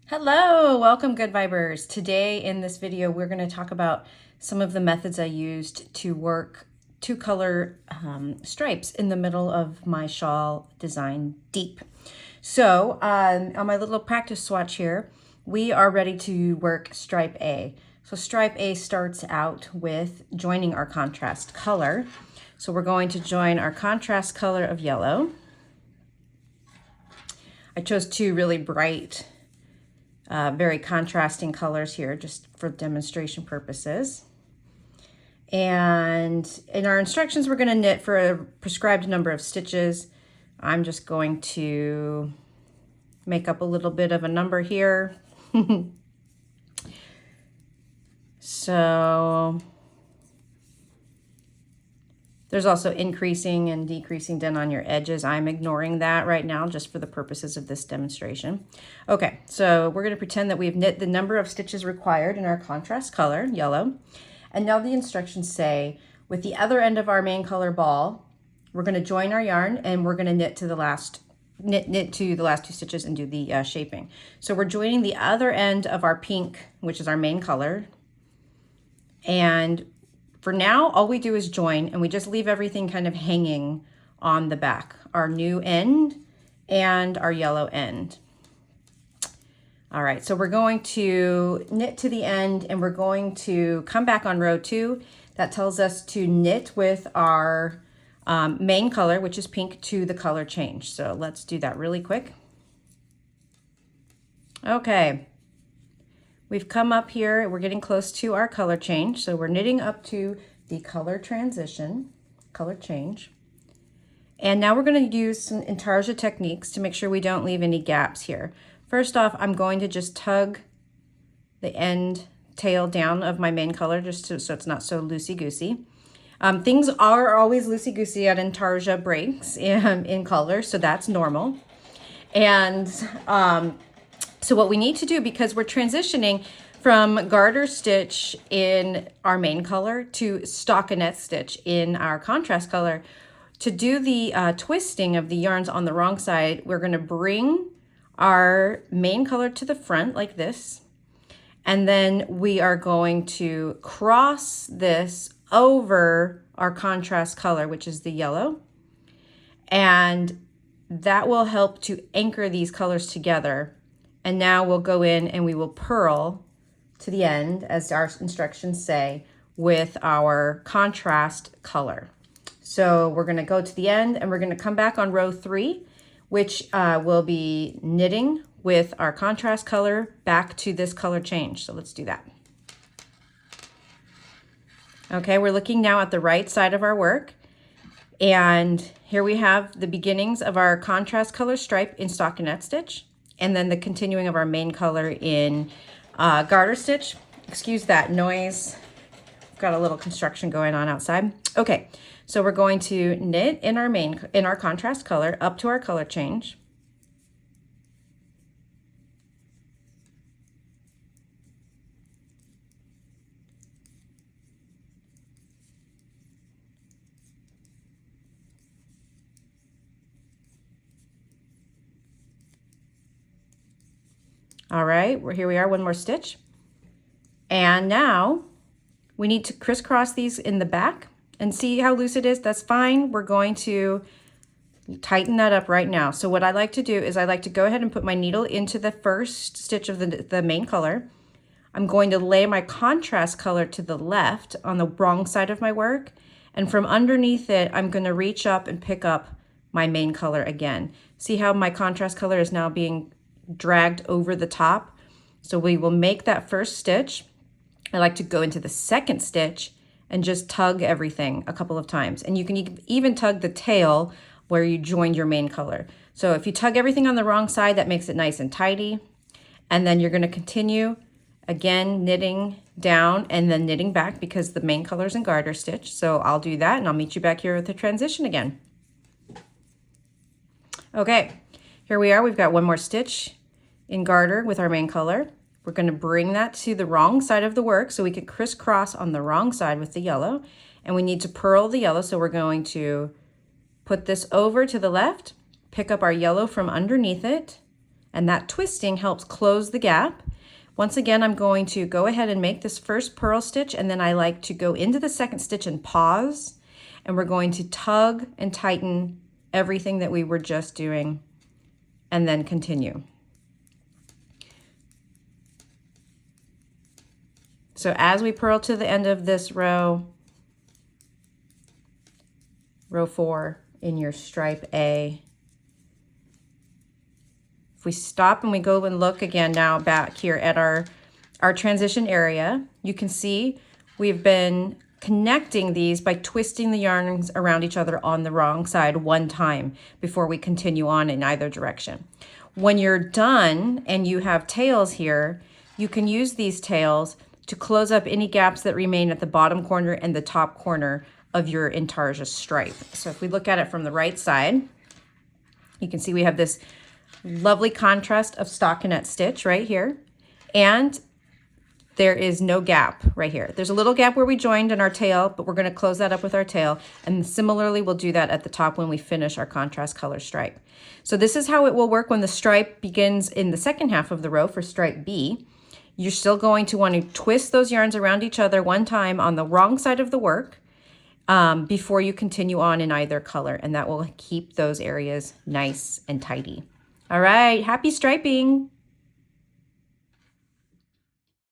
Hello, welcome Good Vibers. Today in this video, we're going to talk about some of the methods I used to work two color stripes in the middle of my shawl design deep. So on my little practice swatch here, we are ready to work stripe A. So stripe A starts out with joining our contrast color. So we're going to join our contrast color of yellow. I chose two really bright very contrasting colors here just for demonstration purposes. And in our instructions, we're going to knit for a prescribed number of stitches. I'm just going to make up a little bit of a number here. So there's also increasing and decreasing done on your edges. I'm ignoring that right now just for the purposes of this demonstration. Okay, so we're going to pretend that we've knit the number of stitches required in our contrast color, yellow. And now the instructions say, with the other end of our main color ball, we're going to join our yarn and we're going to knit to the last two stitches and do the shaping. So we're joining the other end of our pink, which is our main color. And for now, all we do is join and we just leave everything kind of hanging on the back, our new end and our yellow end. All right, so we're going to knit to the end and we're going to come back on row 2. That tells us to knit with our main color, which is pink, to the color change. So let's do that really quick. Okay. We've come up here, we're getting close to our color change. So we're knitting up to the color transition, color change. And now we're going to use some intarsia techniques to make sure we don't leave any gaps here. First off, I'm going to just tug the end tail down of my main color just so it's not so loosey-goosey. Things are always loosey-goosey at intarsia breaks in color, so that's normal. And so what we need to do, because we're transitioning from garter stitch in our main color to stockinette stitch in our contrast color, to do the twisting of the yarns on the wrong side, we're going to bring our main color to the front like this. And then we are going to cross this over our contrast color, which is the yellow. And that will help to anchor these colors together. And now we'll go in and we will purl to the end, as our instructions say, with our contrast color. So we're going to go to the end and we're going to come back on row 3, which will be knitting with our contrast color back to this color change. So let's do that. Okay, we're looking now at the right side of our work. And here we have the beginnings of our contrast color stripe in stockinette stitch, and then the continuing of our main color in garter stitch. Excuse that noise. We've got a little construction going on outside. Okay, so we're going to knit in our contrast color up to our color change. All right, here we are, one more stitch. And now we need to crisscross these in the back and see how loose it is. That's fine. We're going to tighten that up right now. So what I like to do is I like to go ahead and put my needle into the first stitch of the main color. I'm going to lay my contrast color to the left on the wrong side of my work. And from underneath it, I'm going to reach up and pick up my main color again. See how my contrast color is now being dragged over the top? So we will make that first stitch. I like to go into the second stitch and just tug everything a couple of times. And you can even tug the tail where you joined your main color. So if you tug everything on the wrong side, that makes it nice and tidy. And then you're going to continue again knitting down and then knitting back because the main color is in garter stitch. So I'll do that and I'll meet you back here with the transition again. Okay, here we are. We've got one more stitch in garter with our main color. We're going to bring that to the wrong side of the work so we can crisscross on the wrong side with the yellow. And we need to purl the yellow, so we're going to put this over to the left, pick up our yellow from underneath it, And that twisting helps close the gap. Once again, I'm going to go ahead and make this first purl stitch, and then I like to go into the second stitch and pause, and we're going to tug and tighten everything that we were just doing, and then continue. So as we purl to the end of this row, row 4 in your stripe A, if we stop and we go and look again now back here at our transition area, you can see we've been connecting these by twisting the yarns around each other on the wrong side one time before we continue on in either direction. When you're done and you have tails here, you can use these tails to close up any gaps that remain at the bottom corner and the top corner of your intarsia stripe. So if we look at it from the right side, you can see we have this lovely contrast of stockinette stitch right here, and there is no gap right here. There's a little gap where we joined in our tail, but we're going to close that up with our tail, and similarly we'll do that at the top when we finish our contrast color stripe. So this is how it will work when the stripe begins in the second half of the row for stripe B. You're still going to want to twist those yarns around each other one time on the wrong side of the work before you continue on in either color, and that will keep those areas nice and tidy. All right, happy striping!